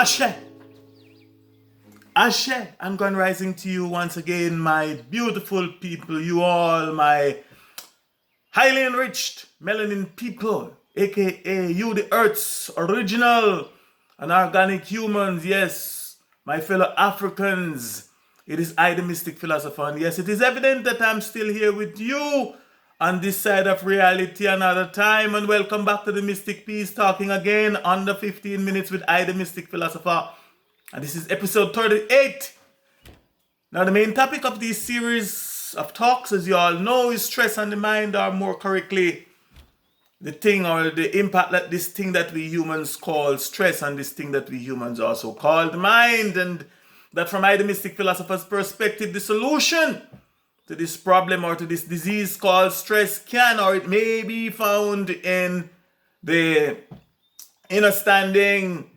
Ashe. Ashe and grand rising to you once again, my beautiful people, you all, my highly enriched melanin people, aka you, the Earth's original and organic humans. Yes, my fellow Africans, it is I, the Mystic Philosopher, and yes, it is evident that I'm still here with you on this side of reality another time, and welcome back to the Mystic Peace, talking again under 15 minutes with I, the Mystic Philosopher. And this is episode 38. Now, the main topic of this series of talks, as you all know, is stress on the mind, or more correctly, the thing or the impact that this thing that we humans call stress and this thing that we humans also call the mind. And that from I, the Mystic Philosopher's perspective, the solution to this problem or to this disease called stress can or it may be found in the understanding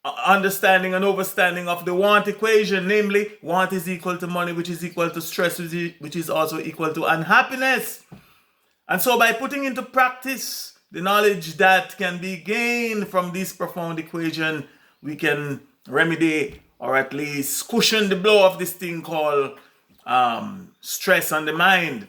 and overstanding of the want equation, namely want is equal to money, which is equal to stress, which is also equal to unhappiness. And so by putting into practice the knowledge that can be gained from this profound equation, we can remedy or at least cushion the blow of this thing called stress on the mind.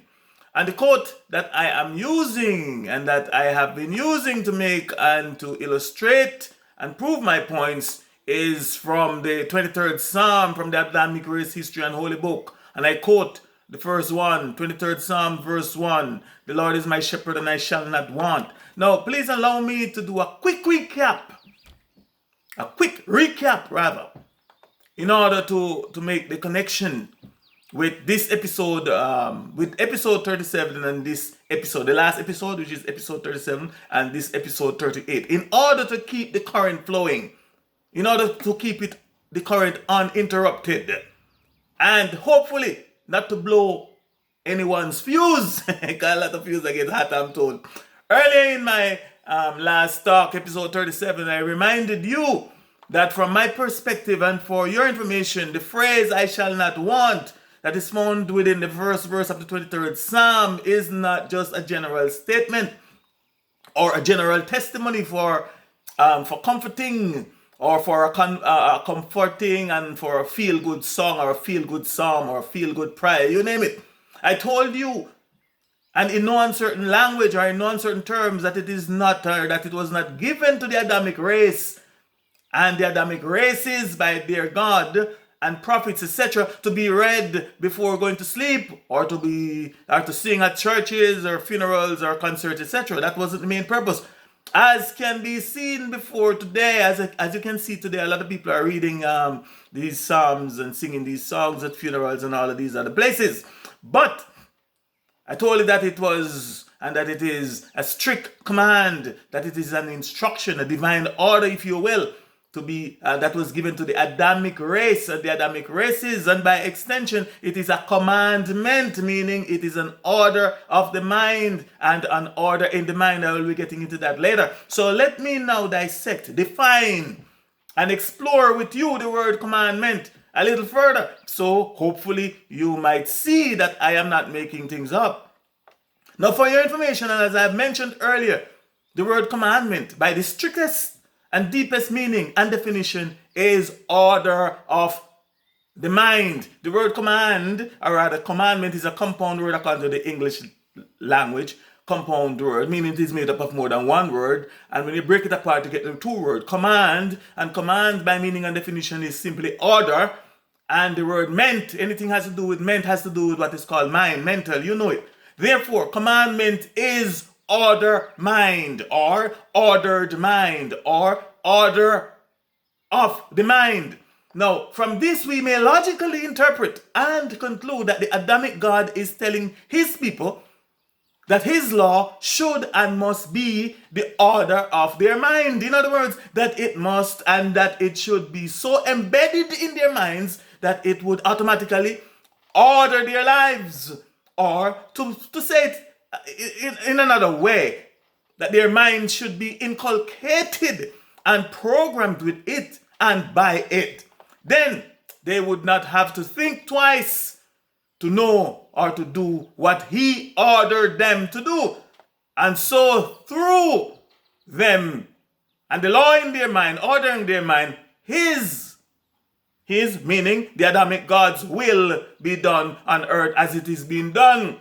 And the quote that I am using and that I have been using to make and to illustrate and prove my points is from the 23rd Psalm from the Adamic Race History and Holy Book. And I quote the first one, 23rd Psalm, verse 1. The Lord is my shepherd and I shall not want. Now, please allow me to do a quick recap, in order to make the connection with this episode, with episode 37 and this episode, the last episode, which is episode 37, and this episode 38, in order to keep the current flowing, in order to keep the current uninterrupted, and hopefully not to blow anyone's fuse, because a lot of fuse get hot, I'm told. Earlier in my last talk, episode 37, I reminded you that from my perspective and for your information, the phrase "I shall not want" that is found within the first verse of the 23rd Psalm is not just a general statement or a general testimony for comforting or for a comforting and for a feel-good song or a feel-good psalm or a feel-good prayer, you name it. I told you, and in no uncertain language or in no uncertain terms, that it is not, or that it was not given to the Adamic race and the Adamic races by their God and prophets, etc., to be read before going to sleep or to sing at churches or funerals or concerts, etc. That wasn't the main purpose. As can be seen before today, as you can see today, a lot of people are reading these psalms and singing these songs at funerals and all of these other places. But I told you that it was, and that it is a strict command, that it is an instruction, a divine order, if you will, to be that was given to the Adamic race and the Adamic races, and by extension it is a commandment, meaning it is an order of the mind and an order in the mind. I will be getting into that later. So let me now dissect, define and explore with you the word commandment a little further, so hopefully you might see that I am not making things up. Now, for your information, and as I mentioned earlier, the word commandment by the strictest and deepest meaning and definition is order of the mind. The word command, or rather commandment, is a compound word according to the English language. Compound word, meaning it is made up of more than one word. And when you break it apart, you get the two words, command. And command by meaning and definition is simply order. And the word meant, anything has to do with meant has to do with what is called mind, mental, you know it. Therefore, commandment is order mind, or ordered mind, or order of the mind. Now, from this we may logically interpret and conclude that the Adamic God is telling his people that his law should and must be the order of their mind. In other words, that it must and that it should be so embedded in their minds that it would automatically order their lives. Or to say it in another way, that their mind should be inculcated and programmed with it and by it. Then they would not have to think twice to know or to do what he ordered them to do. And so through them and the law in their mind, ordering their mind, his meaning the Adamic God's will be done on earth as it is being done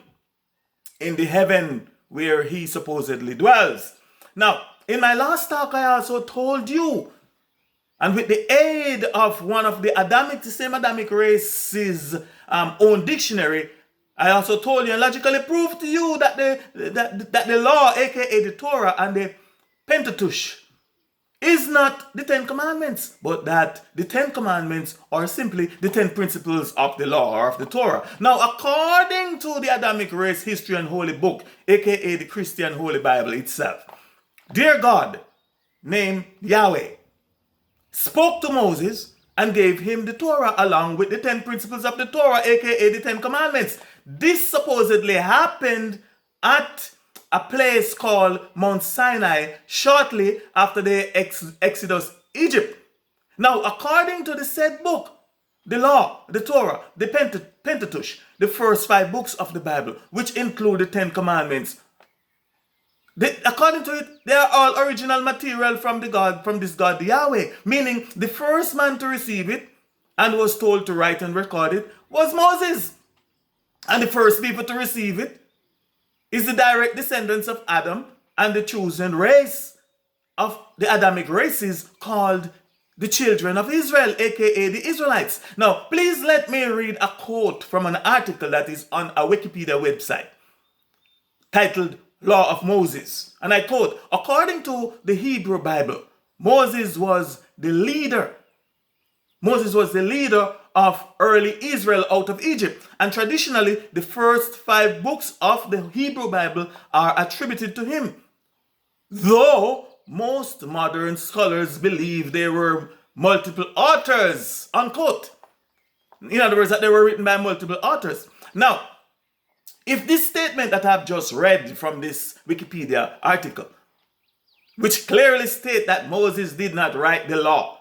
in the heaven where he supposedly dwells. Now, in my last talk, I also told you, and with the aid of one of the same Adamic race's own dictionary, I also told you and logically proved to you that the law, aka the Torah and the Pentateuch, is not the 10 Commandments, but that the 10 Commandments are simply the 10 principles of the law or of the Torah. Now, according to the Adamic race history and holy book, aka the Christian Holy Bible itself, dear God, named Yahweh, spoke to Moses and gave him the Torah along with the 10 principles of the Torah, aka the 10 Commandments. This supposedly happened at a place called Mount Sinai shortly after the Exodus Egypt. Now, according to the said book, the law, the Torah, the Pentateuch, the first 5 books of the Bible, which include the 10 Commandments, according to it, they are all original material from this God Yahweh, meaning the first man to receive it and was told to write and record it was Moses. And the first people to receive it is the direct descendants of Adam and the chosen race of the Adamic races called the children of Israel, aka the Israelites. Now, please let me read a quote from an article that is on a Wikipedia website titled Law of Moses. And I quote, according to the Hebrew Bible, Moses was the leader. Moses was the leader of early Israel out of Egypt. And traditionally, the first 5 books of the Hebrew Bible are attributed to him. Though most modern scholars believe there were multiple authors, unquote. In other words, that they were written by multiple authors. Now, if this statement that I've just read from this Wikipedia article, which clearly states that Moses did not write the law,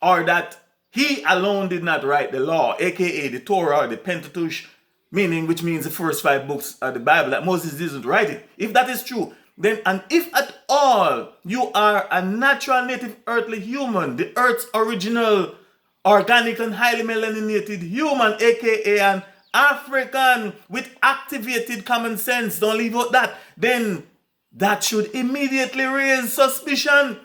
or that he alone did not write the law, aka the Torah or the Pentateuch, which means the first 5 books of the Bible, that Moses didn't write it. If that is true, then, and if at all you are a natural native earthly human, the earth's original organic and highly melaninated human, aka an African with activated common sense, don't leave out that, then that should immediately raise suspicion.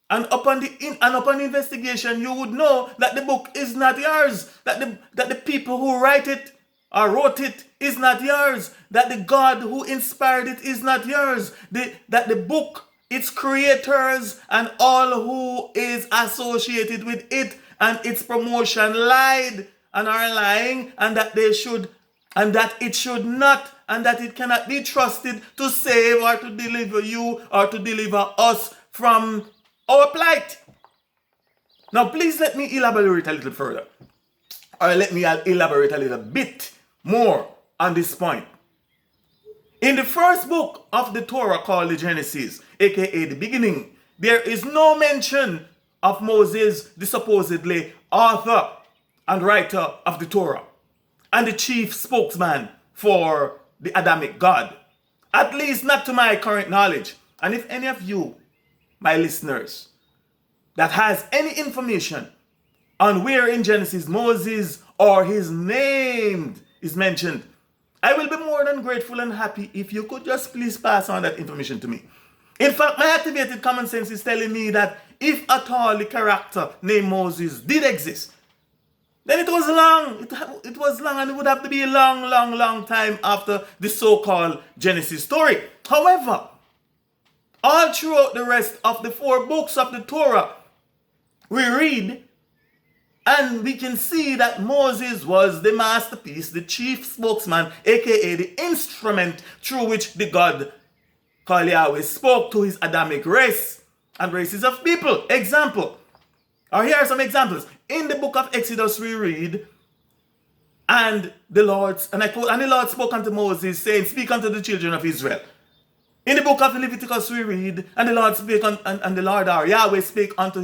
And upon investigation, you would know that the book is not yours, that the people who write it or wrote it is not yours, that the God who inspired it is not yours, that the book, its creators, and all who is associated with it and its promotion lied and are lying, and that they should, and that it should not, and that it cannot be trusted to save or to deliver you or to deliver us from our plight. Now, please let me elaborate a little further, or let me elaborate a little bit more on this point. In the first book of the Torah called the Genesis, aka the beginning, there is no mention of Moses, the supposedly author and writer of the Torah, and the chief spokesman for the Adamic God. At least not to my current knowledge. And if any of you, my listeners, that has any information on where in Genesis Moses or his name is mentioned, I will be more than grateful and happy if you could just please pass on that information to me. In fact, my activated common sense is telling me that if at all the character named Moses did exist, then it was long. It was long, and it would have to be a long time after the so-called Genesis story. However, all throughout the rest of the 4 books of the Torah, we read and we can see that Moses was the masterpiece, the chief spokesman, aka the instrument through which the God called Yahweh spoke to his Adamic race and races of people. Example, or here are some examples. In the book of Exodus we read, and the Lord, and I quote, and the Lord spoke unto Moses, saying, speak unto the children of Israel. In the book of Leviticus we read, and the Lord spake and the Lord our Yahweh spake unto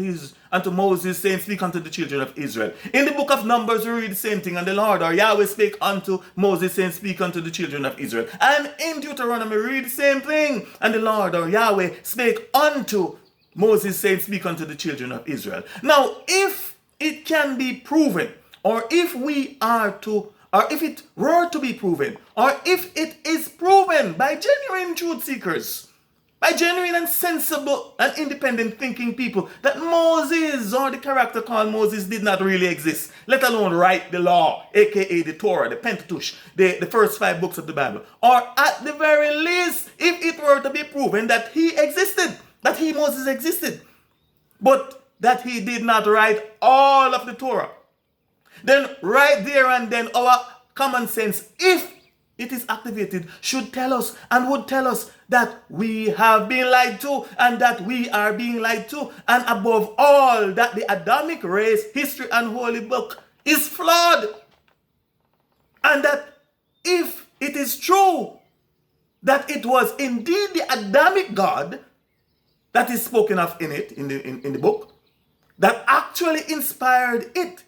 Moses, saying, speak unto the children of Israel. In the book of Numbers we read the same thing, and the Lord our Yahweh spake unto Moses, saying, speak unto the children of Israel. And in Deuteronomy we read the same thing, and the Lord our Yahweh spake unto Moses said, speak unto the children of Israel. Now, if it can be proven, or if it were to be proven, or if it is proven by genuine truth seekers, by genuine and sensible and independent thinking people, that Moses, or the character called Moses, did not really exist, let alone write the law, aka the Torah, the Pentateuch, the first 5 books of the Bible, or at the very least, if it were to be proven that he existed, that he, Moses, existed, but that he did not write all of the Torah, then right there and then our common sense, if it is activated, should tell us and would tell us that we have been lied to and that we are being lied to, and above all, that the Adamic race, history, and holy book is flawed. And that if it is true that it was indeed the Adamic God that is spoken of in it, in the book, that actually inspired it,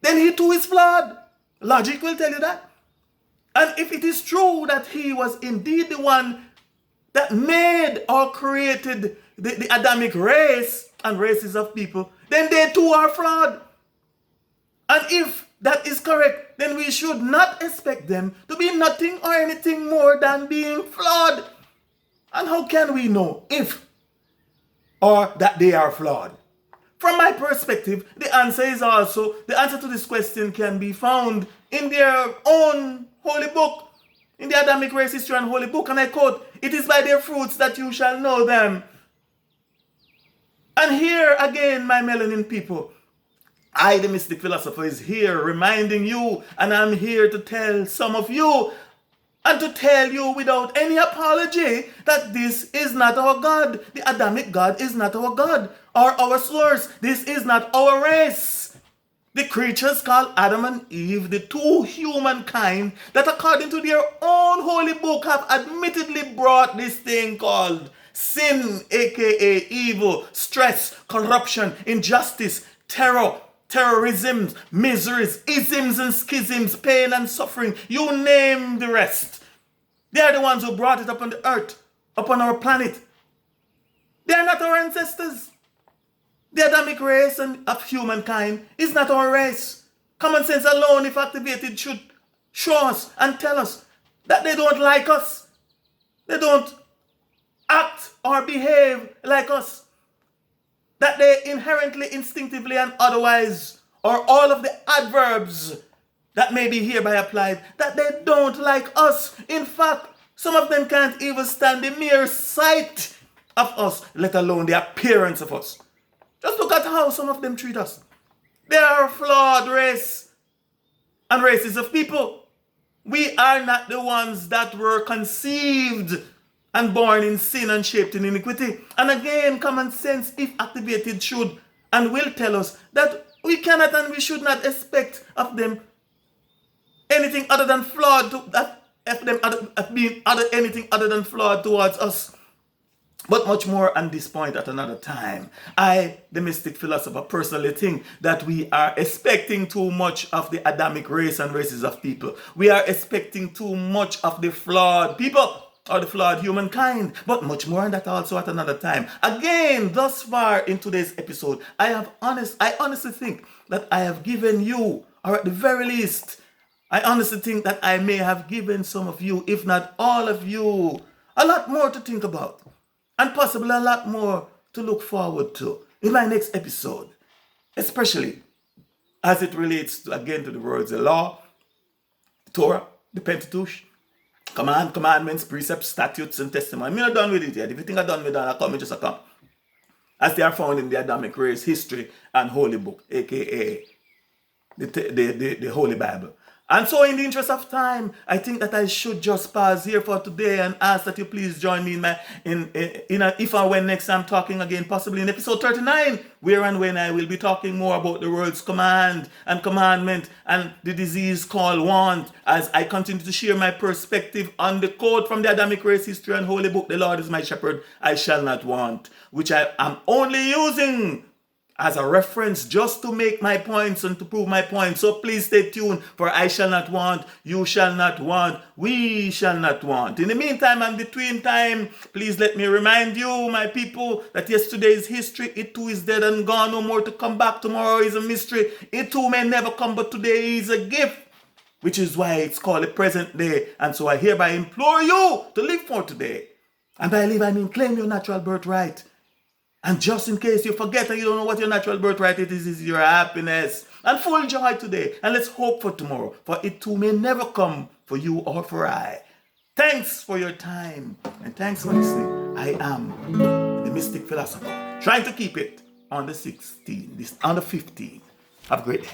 then he too is flawed. Logic will tell you that. And if it is true that he was indeed the one that made or created the Adamic race and races of people, then they too are flawed. And if that is correct, then we should not expect them to be nothing or anything more than being flawed. And how can we know if or that they are flawed? From my perspective, the answer to this question can be found in their own holy book, in the Adamic race, history, and holy book. And I quote, "It is by their fruits that you shall know them." And here again, my melanin people, I, the Mystic Philosopher, is here reminding you, and I'm here to tell some of you, and to tell you without any apology, that this is not our God. The Adamic God is not our God or our source. This is not our race. The creatures called Adam and Eve, the two humankind that according to their own holy book have admittedly brought this thing called sin, aka evil, stress, corruption, injustice, terrorism, miseries, isms and schisms, pain and suffering, you name the rest. They are the ones who brought it upon the earth, upon our planet. They are not our ancestors. The Adamic race of humankind is not our race. Common sense alone, if activated, should show us and tell us that they don't like us. They don't act or behave like us. That they inherently, instinctively, and otherwise, or all of the adverbs that may be hereby applied, that they don't like us. In fact, some of them can't even stand the mere sight of us, let alone the appearance of us. Just look at how some of them treat us. They are a flawed race and races of people. We are not the ones that were conceived and born in sin and shaped in iniquity. And again, common sense, if activated, should and will tell us that we cannot and we should not expect of them anything other than flawed, anything other than flawed towards us. But much more on this point at another time. I, the Mystic Philosopher, personally think that we are expecting too much of the Adamic race and races of people. We are expecting too much of the flawed people or the flawed humankind. But much more on that also at another time. Again, thus far in today's episode, I honestly think that I have given you, or at the very least, I honestly think that I may have given some of you, if not all of you, a lot more to think about. And possibly a lot more to look forward to in my next episode. Especially as it relates to, again, to the words, the law, the Torah, the Pentateuch, commandments, precepts, statutes, and testimony. I'm not done with it yet. If you think I'm done with that, I'll come and just come. As they are found in the Adamic race, history, and holy book, aka the Holy Bible. And so in the interest of time, I think that I should just pause here for today and ask that you please join me if and when next I'm talking again, possibly in episode 39, where and when I will be talking more about the words command and commandment and the disease called want, as I continue to share my perspective on the quote from the Adamic race, history, and holy book, "The Lord is my shepherd, I shall not want," which I am only using as a reference just to make my points and to prove my points. So please stay tuned, for I shall not want, you shall not want, we shall not want. In the meantime and between time, please let me remind you, my people, that yesterday is history. It too is dead and gone, no more to come back. Tomorrow is a mystery. It too may never come, but today is a gift, which is why it's called the present day. And so I hereby implore you to live for today. And by live, I mean claim your natural birthright. And just in case you forget and you don't know what your natural birthright is your happiness. And full joy today. And let's hope for tomorrow, for it too may never come for you or for I. Thanks for your time. And thanks for listening. I am the Mystic Philosopher, trying to keep it on the 16th, on the 15th. Have a great day.